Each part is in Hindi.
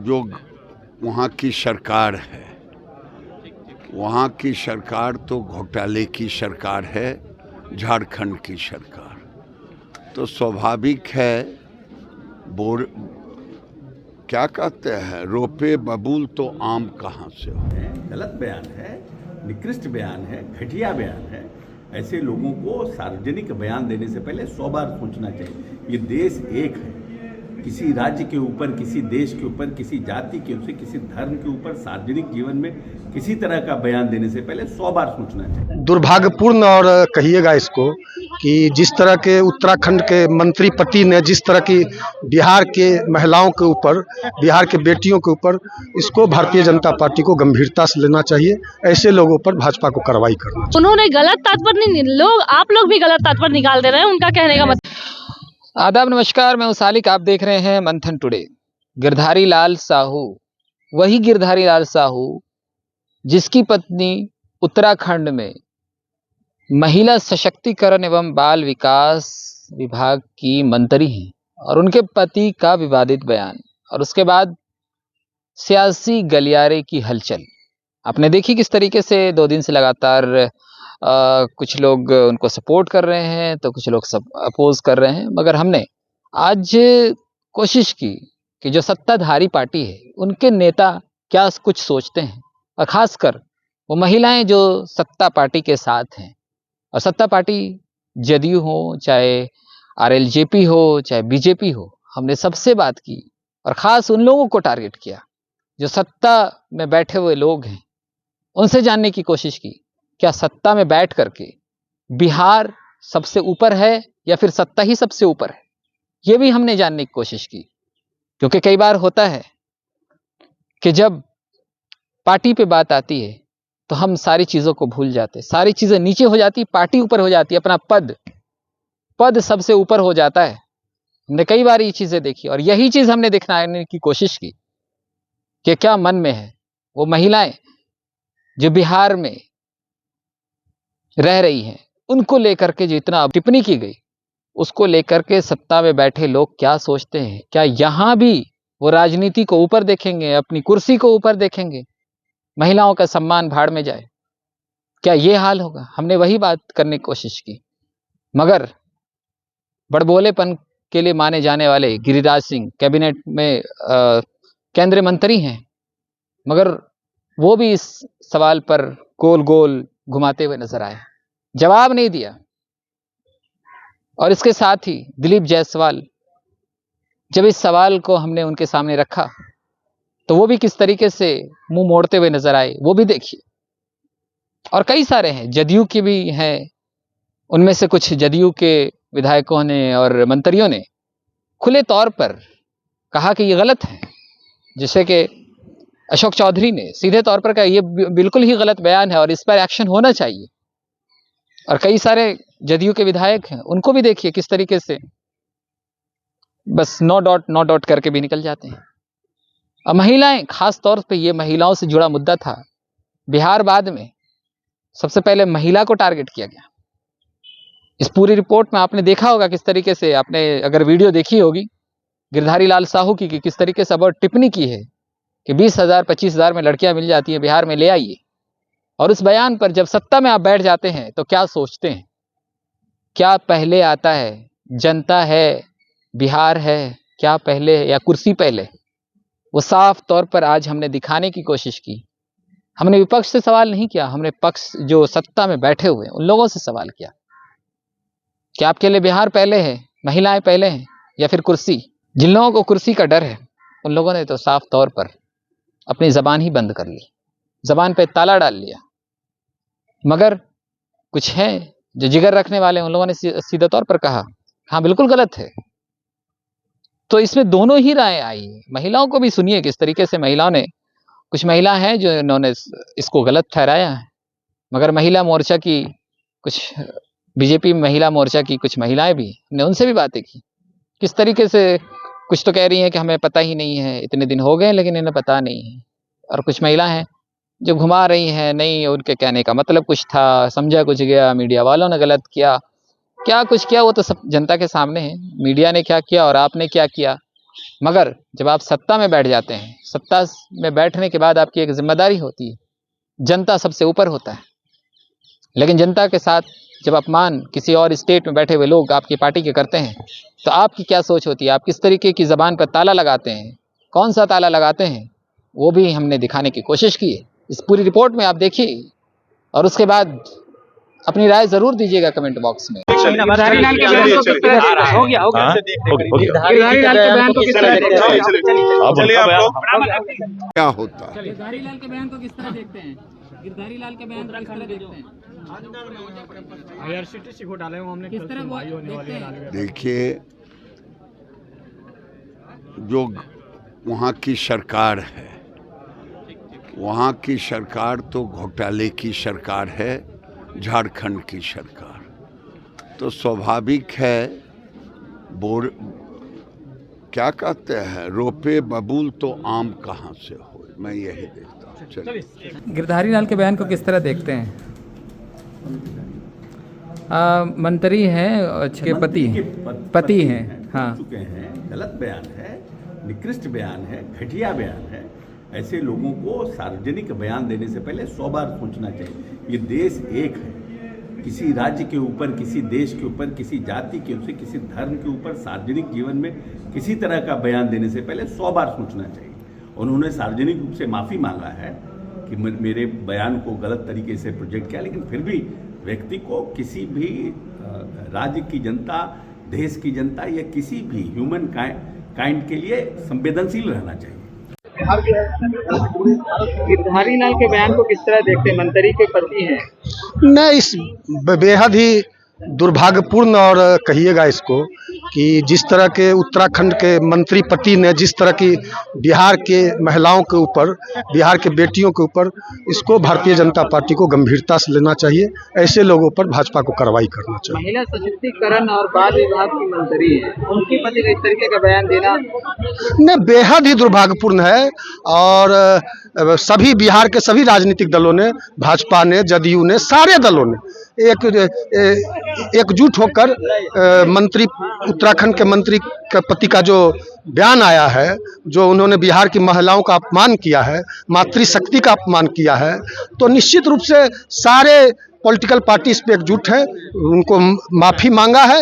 जो वहाँ की सरकार है, वहाँ की सरकार तो घोटाले की सरकार है, झारखंड की सरकार। तो स्वाभाविक है, क्या कहते हैं, रोपे बबूल तो आम कहाँ से हो। गलत बयान है, निकृष्ट बयान है, घटिया बयान है। ऐसे लोगों को सार्वजनिक बयान देने से पहले 100 बार सोचना चाहिए। ये देश एक है, किसी राज्य के ऊपर, किसी देश के ऊपर, किसी जाति के ऊपर, किसी धर्म के ऊपर सार्वजनिक जीवन में किसी तरह का बयान देने से पहले 100 बार सोचना चाहिए। दुर्भाग्यपूर्ण और कहिएगा इसको कि जिस तरह के उत्तराखंड के मंत्री पति ने जिस तरह की बिहार के महिलाओं के ऊपर, बिहार के बेटियों के ऊपर, इसको भारतीय जनता पार्टी को गंभीरता से लेना चाहिए। ऐसे लोगों पर भाजपा को कार्रवाई करना चाहिए। उन्होंने गलत तात्पर्य नहीं, आप लोग भी गलत तात्पर्य निकाल दे रहे हैं। उनका कहने का मतलब। आदाब, नमस्कार, मैं सालिक, आप देख रहे हैं मंथन टुडे। गिरधारी लाल साहू, वही गिरधारी लाल साहू जिसकी पत्नी उत्तराखंड में महिला सशक्तिकरण एवं बाल विकास विभाग की मंत्री हैं, और उनके पति का विवादित बयान, और उसके बाद सियासी गलियारे की हलचल आपने देखी किस तरीके से 2 दिन से लगातार कुछ लोग उनको सपोर्ट कर रहे हैं तो कुछ लोग सब अपोज कर रहे हैं। मगर हमने आज कोशिश की कि जो सत्ताधारी पार्टी है उनके नेता क्या कुछ सोचते हैं, और खासकर वो महिलाएं जो सत्ता पार्टी के साथ हैं, और सत्ता पार्टी जदयू हो, चाहे आरएलजेपी हो, चाहे बीजेपी हो, हमने सबसे बात की और ख़ास उन लोगों को टारगेट किया जो सत्ता में बैठे हुए लोग हैं। उनसे जानने की कोशिश की, क्या सत्ता में बैठ करके बिहार सबसे ऊपर है या फिर सत्ता ही सबसे ऊपर है। ये भी हमने जानने की कोशिश की, क्योंकि कई बार होता है कि जब पार्टी पे बात आती है तो हम सारी चीज़ों को भूल जाते, सारी चीज़ें नीचे हो जाती, पार्टी ऊपर हो जाती, अपना पद सबसे ऊपर हो जाता है। हमने कई बार ये चीज़ें देखी, और यही चीज़ हमने दिखाने की कोशिश की कि क्या मन में है। वो महिलाएं जो बिहार में रह रही हैं, उनको लेकर के जो इतना टिप्पणी की गई, उसको लेकर के सत्ता में बैठे लोग क्या सोचते हैं। क्या यहाँ भी वो राजनीति को ऊपर देखेंगे, अपनी कुर्सी को ऊपर देखेंगे, महिलाओं का सम्मान भाड़ में जाए, क्या ये हाल होगा। हमने वही बात करने की कोशिश की, मगर बड़बोलेपन के लिए माने जाने वाले गिरिराज सिंह कैबिनेट में केंद्रीय मंत्री हैं, मगर वो भी इस सवाल पर गोल गोल घुमाते हुए नजर आए, जवाब नहीं दिया। और इसके साथ ही दिलीप जायसवाल, जब इस सवाल को हमने उनके सामने रखा तो वो भी किस तरीके से मुंह मोड़ते हुए नजर आए, वो भी देखिए। और कई सारे हैं, जदयू के भी हैं, उनमें से कुछ जदयू के विधायकों ने और मंत्रियों ने खुले तौर पर कहा कि ये गलत है, जैसे कि अशोक चौधरी ने सीधे तौर पर कहा ये बिल्कुल ही गलत बयान है और इस पर एक्शन होना चाहिए। और कई सारे जदयू के विधायक हैं, उनको भी देखिए किस तरीके से बस नो डॉट करके भी निकल जाते हैं। और महिलाएं, खास तौर पे ये महिलाओं से जुड़ा मुद्दा था। बिहार बाद में सबसे पहले महिला को टारगेट किया गया। इस पूरी रिपोर्ट में आपने देखा होगा किस तरीके से, आपने अगर वीडियो देखी होगी गिरधारी लाल साहू की, किस तरीके से अब टिप्पणी की है कि 20,000 25,000 में लड़कियां मिल जाती हैं, बिहार में ले आइए। और उस बयान पर जब सत्ता में आप बैठ जाते हैं तो क्या सोचते हैं, क्या पहले आता है, जनता है, बिहार है, क्या पहले या कुर्सी पहले। वो साफ तौर पर आज हमने दिखाने की कोशिश की। हमने विपक्ष से सवाल नहीं किया, हमने पक्ष जो सत्ता में बैठे हुए उन लोगों से सवाल किया, क्या आपके लिए बिहार पहले है, महिलाएं पहले हैं, या फिर कुर्सी। जिन लोगों को कुर्सी का डर है उन लोगों ने तो साफ तौर पर अपनी जबान ही बंद कर ली, जबान पे ताला डाल लिया। मगर कुछ है जो जिगर रखने वाले, उन लोगों ने सीधे तौर पर कहा हाँ बिल्कुल गलत है। तो इसमें दोनों ही राय आई। महिलाओं को भी सुनिए किस तरीके से महिलाओं ने, कुछ महिला हैं जो इन्होंने इसको गलत ठहराया है, मगर महिला मोर्चा की कुछ, बीजेपी महिला मोर्चा की कुछ महिलाएं भी, हमने उनसे भी बातें की। किस तरीके से कुछ तो कह रही हैं कि हमें पता ही नहीं है, इतने दिन हो गए लेकिन इन्हें पता नहीं है। और कुछ महिला हैं जो घुमा रही हैं, नहीं उनके कहने का मतलब कुछ था, समझा कुछ गया, मीडिया वालों ने गलत किया, क्या कुछ किया वो तो सब जनता के सामने है। मीडिया ने क्या किया और आपने क्या किया मगर जब आप सत्ता में बैठ जाते हैं, सत्ता में बैठने के बाद आपकी एक जिम्मेदारी होती है, जनता सबसे ऊपर होता है। लेकिन जनता के साथ जब अपमान किसी और स्टेट में बैठे हुए लोग आपकी पार्टी के करते हैं तो आपकी क्या सोच होती है, आप किस तरीके की ज़बान पर ताला लगाते हैं, कौन सा ताला लगाते हैं, वो भी हमने दिखाने की कोशिश की है। इस पूरी रिपोर्ट में आप देखिए और उसके बाद अपनी राय ज़रूर दीजिएगा कमेंट बॉक्स में। गिरधारी लाल के बयान को किस तरह देखते हैं? हो गया गिरधारी लाल के बयान को किस तरह देखते हैं? क्या होता है? गिरधारी लाल के बयान को किस तरह देखते हैं? गिरधारी लाल के बयान को किस तरह देखते हैं? IRCTC घोटाले में हमने किस तरह देखते हैं? देखिए, जो वहाँ की सरकार है, वहाँ की सरकार तो घोटाले की सरकार है, झारखंड की सरकार। तो स्वाभाविक है, क्या कहते हैं, रोपे बबूल तो आम कहाँ से हो, मैं यही देखता हूँ। चलिए, गिरधारी लाल के बयान को किस तरह देखते हैं? मंत्री हैं के पति हैं, हाँ, चुके हैं, गलत बयान है, निकृष्ट बयान है, घटिया बयान है। ऐसे लोगों को सार्वजनिक बयान देने से पहले 100 बार सोचना चाहिए। ये देश एक है, किसी राज्य के ऊपर, किसी देश के ऊपर, किसी जाति के ऊपर, किसी धर्म के ऊपर सार्वजनिक जीवन में किसी तरह का बयान देने से पहले 100 बार सोचना चाहिए। उन्होंने सार्वजनिक रूप से माफ़ी मांगा है कि मेरे बयान को गलत तरीके से प्रोजेक्ट किया, लेकिन फिर भी व्यक्ति को किसी भी राज्य की जनता, देश की जनता या किसी भी ह्यूमन काइंड के लिए संवेदनशील रहना चाहिए। गिरधारी लाल के बयान को किस तरह देखते हैं? मंत्री के पति हैं। मैं इस बेहद ही दुर्भाग्यपूर्ण और कहिएगा इसको कि जिस तरह के उत्तराखंड के मंत्री पति ने जिस तरह की बिहार के महिलाओं के ऊपर, बिहार के बेटियों के ऊपर, इसको भारतीय जनता पार्टी को गंभीरता से लेना चाहिए। ऐसे लोगों पर भाजपा को कार्रवाई करना चाहिए। महिला सशक्तिकरण और बाल विभाग की मंत्री है, उनकी पति का इस तरीके का बयान देना ने बेहद ही दुर्भाग्यपूर्ण है। और सभी बिहार के सभी राजनीतिक दलों ने, भाजपा ने, जदयू ने, सारे दलों ने एकजुट होकर मंत्री, उत्तराखंड के मंत्री के पति का जो बयान आया है, जो उन्होंने बिहार की महिलाओं का अपमान किया है, मातृशक्ति का अपमान किया है, तो निश्चित रूप से सारे पॉलिटिकल पार्टी इस पे एकजुट है। उनको माफ़ी मांगा है,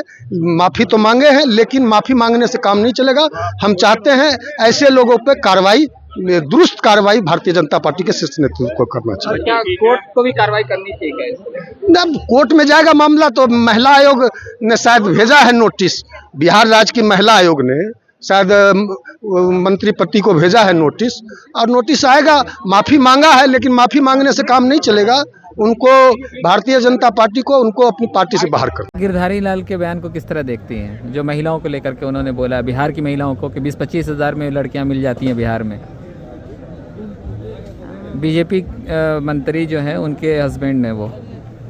माफ़ी तो मांगे हैं, लेकिन माफ़ी मांगने से काम नहीं चलेगा। हम चाहते हैं ऐसे लोगों पे कार्रवाई, दुरुस्त कार्रवाई भारतीय जनता पार्टी के शीर्ष नेतृत्व को करना चाहिए। क्या कोर्ट को भी कार्रवाई करनी चाहिए? अब कोर्ट में जाएगा मामला तो महिला आयोग ने शायद भेजा है नोटिस, बिहार राज्य की महिला आयोग ने शायद मंत्री पति को भेजा है नोटिस, और नोटिस आएगा। माफ़ी मांगा है, लेकिन माफ़ी मांगने से काम नहीं चलेगा। उनको, भारतीय जनता पार्टी को, उनको अपनी पार्टी से बाहर कर। गिरधारी लाल के बयान को किस तरह देखती हैं, जो महिलाओं को लेकर के उन्होंने बोला, बिहार की महिलाओं को कि 20-25 हज़ार में लड़कियां मिल जाती हैं बिहार में? बीजेपी मंत्री जो है, उनके हस्बैंड ने वो,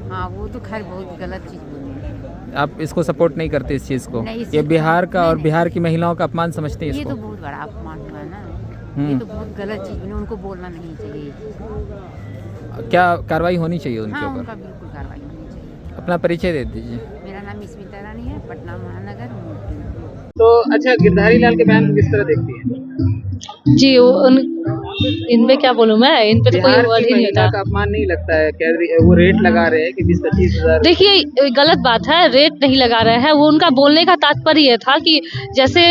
हाँ, वो तो खैर बहुत गलत चीज़ बोली। आप इसको सपोर्ट नहीं करते इस चीज़ को? नहीं, ये बिहार का और बिहार की महिलाओं का अपमान समझते हैं ये इसको? तो बहुत बड़ा अपमान हुआ ना, ये तो बहुत गलत चीज़ बोली, उनको बोलना नहीं चाहिए। क्या कार्रवाई होनी चाहिए उनके हाँ, ऊपर? उनका बिल्कुल कार्रवाई होनी चाहिए। अपना परिचय दे दीजिए। मेरा नाम स्मिता रानी है, पटना महानगर। तो अच्छा, गिरधारी लाल के बयान को किस तरह देखती हैं? जी, इनमें क्या बोलूं मैं, इन पे तो कोई वर्ड ही नहीं होता। का अपमान नहीं लगता है? वो रेट लगा रहे हैं कि 20-25 हज़ार। देखिए, गलत बात है, रेट नहीं लगा रहे हैं। वो उनका बोलने का तात्पर्य ये था कि जैसे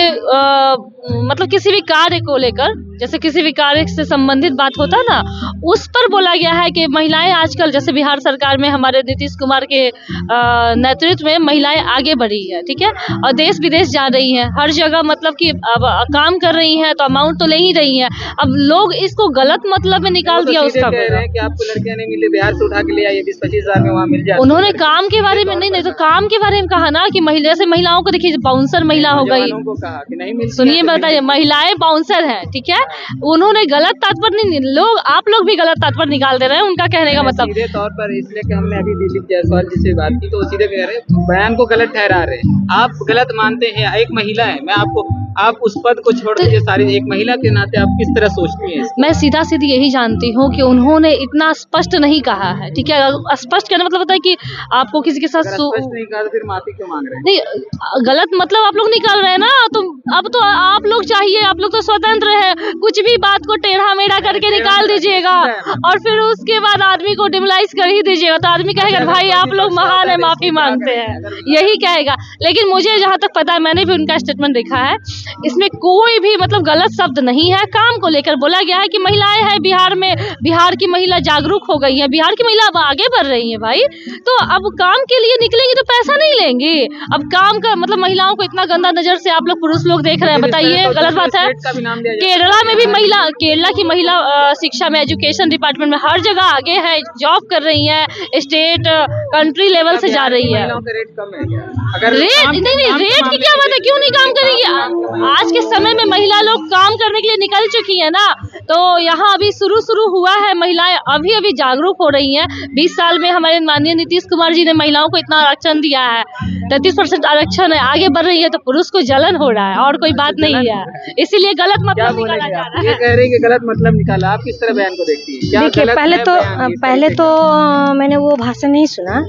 मतलब किसी भी कार्य को लेकर, जैसे किसी भी कार्य से संबंधित बात होता है ना, उस पर बोला गया है कि महिलाएं आजकल, जैसे बिहार सरकार में हमारे नीतीश कुमार के नेतृत्व में महिलाएं आगे बढ़ी है, ठीक है, और देश विदेश जा रही हैं, हर जगह मतलब कि अब काम कर रही हैं, तो अमाउंट तो ले ही रही हैं। अब लोग इसको गलत मतलब में निकाल दिया उसका। कह रहे हैं कि आपको लड़कियां नहीं मिली, बिहार से उठा के ले आइए, 20-25 हज़ार में वहाँ मिल जाए। उन्होंने काम के बारे में नहीं, तो काम के बारे में कहा ना कि महिला, जैसे महिलाओं को देखिए, बाउंसर महिला हो गई, सुनिए बताइए, महिलाएं बाउंसर हैं, ठीक है। उन्होंने गलत तात्पर्य नहीं, आप लोग भी गलत तात्पर्य निकाल दे रहे हैं उनका कहने का मतलब। सीधे तौर पर, इसलिए कि हमने अभी दिलीप जायसवाल जी से बात की, तो सीधे कह रहे हैं बयान को गलत ठहरा रहे हैं। आप गलत मानते हैं, एक महिला है, मैं आपको आप उस पद को छोड़ दीजिए, सारी एक महिला के नाते आप किस तरह सोचती हैं? मैं सीधा सीधी यही जानती हूँ कि उन्होंने इतना स्पष्ट नहीं कहा है, ठीक है। स्पष्ट कहने मतलब होता है कि आपको किसी के साथ अगर स्पष्ट नहीं कहा तो फिर माफी क्यों मांग रहे हैं? नहीं, गलत मतलब आप लोग निकाल रहे हैं ना। तो अब तो आप लोग चाहिए, आप लोग तो स्वतंत्र है, कुछ भी बात को टेढ़ा मेढ़ा करके निकाल दीजिएगा और फिर उसके बाद आदमी को डिमोलाइज कर ही दीजिएगा, तो आदमी कहेगा भाई आप लोग महान है, माफी मांगते हैं, यही कहेगा। लेकिन मुझे जहाँ तक पता है, मैंने भी उनका स्टेटमेंट देखा है, इसमें कोई भी मतलब गलत शब्द नहीं है। काम को लेकर बोला गया है कि महिलाएं हैं बिहार में, बिहार की महिला जागरूक हो गई है, बिहार की महिला अब आगे बढ़ रही है भाई। तो अब काम के लिए निकलेंगी तो पैसा नहीं लेंगी। अब काम का मतलब महिलाओं को इतना गंदा नजर से आप लोग पुरुष लोग देख रहे हैं, बताइए गलत बात है। केरला में भी महिला, केरला की महिला शिक्षा में, एजुकेशन डिपार्टमेंट में हर जगह आगे है, जॉब कर रही है, स्टेट कंट्री लेवल से जा रही है। रेट कम है क्या? अगर रेट नहीं, रेट की क्या बात है, क्यों नहीं काम करेंगी? आज के समय में महिला लोग काम करने के लिए निकल चुकी है ना। तो यहाँ अभी शुरू हुआ है, महिलाएं अभी अभी जागरूक हो रही हैं। 20 साल में हमारे माननीय नीतीश कुमार जी ने महिलाओं को इतना आरक्षण दिया है, 33% आरक्षण है, आगे बढ़ रही है, तो पुरुष को जलन हो रहा है और कोई बात नहीं है। इसीलिए गलत मतलब निकाला जा रहा है। ये कह रही है कि गलत मतलब निकाला, आप किस तरह बयान को देखती हैं? क्या देखिए, गलत है पहले तो मैंने वो भाषण नहीं सुना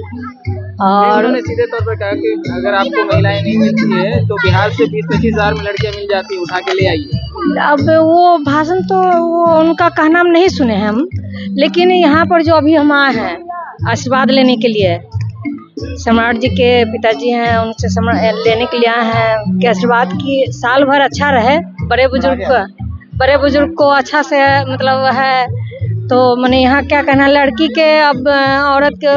और उन्होंने सीधे तौर पर कहा कि अगर आपको महिलाएं नहीं मिलती है तो बिहार से 20-25 हजार में लड़कियां मिल जाती है, उठा के ले आइए। अब वो भाषण तो वो उनका कहना हम नहीं सुने हैं हम, लेकिन यहाँ पर जो अभी हम आए हैं आशीर्वाद लेने के लिए, सम्राट जी के पिताजी हैं, उनसे लेने के लिए आए हैं कि आशीर्वाद की साल भर अच्छा रहे, बड़े बुजुर्ग को अच्छा से मतलब है। तो मैंने यहाँ क्या कहना, लड़की के अब औरत के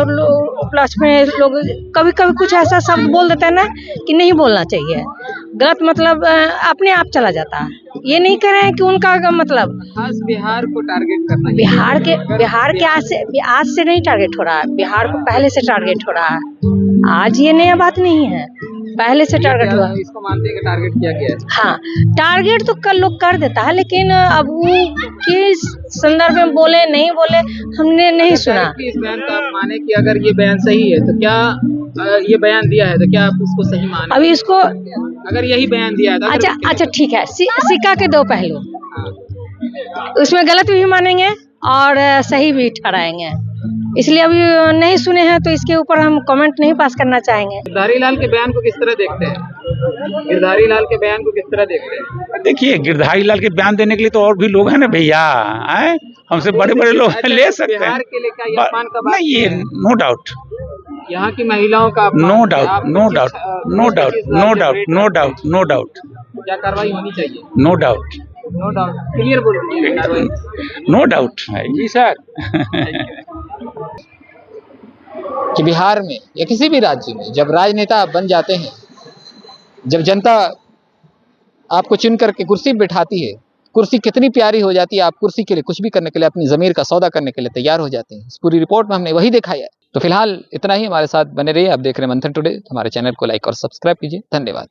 उपलक्ष्य में लोग कभी कभी कुछ ऐसा शब्द बोल देते हैं ना कि नहीं बोलना चाहिए, गलत मतलब अपने आप चला जाता है। ये नहीं कह रहे हैं कि उनका मतलब खास बिहार को टारगेट करना है। बिहार के आज से नहीं टारगेट हो रहा है, बिहार को पहले से टारगेट हो रहा है। आज ये नया बात नहीं है, पहले से टारगेट हुआ। इसको मानते हैं कि टारगेट किया गया है? हाँ, टारगेट तो कल लोग कर देता है, लेकिन अब वो किस संदर्भ में बोले नहीं बोले हमने नहीं सुना। इस बयान का आप माने कि अगर ये बयान सही है तो क्या ये बयान दिया है तो क्या आप उसको सही माने? अभी इसको अगर यही बयान दिया है तो अच्छा ठीक है, सिक्का के दो पहलू, उसमें गलत भी मानेंगे और सही भी ठहराएंगे, इसलिए अभी नहीं सुने हैं तो इसके ऊपर हम कमेंट नहीं पास करना चाहेंगे। गिरधारी लाल के बयान को किस तरह देखते हैं? गिरधारी लाल के बयान को किस तरह देखते हैं? देखिए, गिरधारी लाल के बयान देने के लिए तो और भी लोग हैं ना भैया, हमसे बड़े बड़े लोग ले सकते हैं। बिहार के लिए क्या ये अपमान का बात नहीं, ये नो डाउट, यहाँ की महिलाओं का नो डाउट, क्या कार्रवाई होनी चाहिए? नो डाउट, क्लियर बोलो कार्रवाई, नो डाउट है जी सर। कि बिहार में या किसी भी राज्य में जब राजनेता बन जाते हैं, जब जनता आपको चुन करके कुर्सी पे बैठाती है, कुर्सी कितनी प्यारी हो जाती है, आप कुर्सी के लिए कुछ भी करने के लिए, अपनी ज़मीर का सौदा करने के लिए तैयार हो जाते हैं। इस पूरी रिपोर्ट में हमने वही दिखाया है। तो फिलहाल इतना ही, हमारे साथ बने रहिए। आप देख रहे हैं मंथन टुडे। हमारे चैनल को लाइक और सब्सक्राइब कीजिए। धन्यवाद।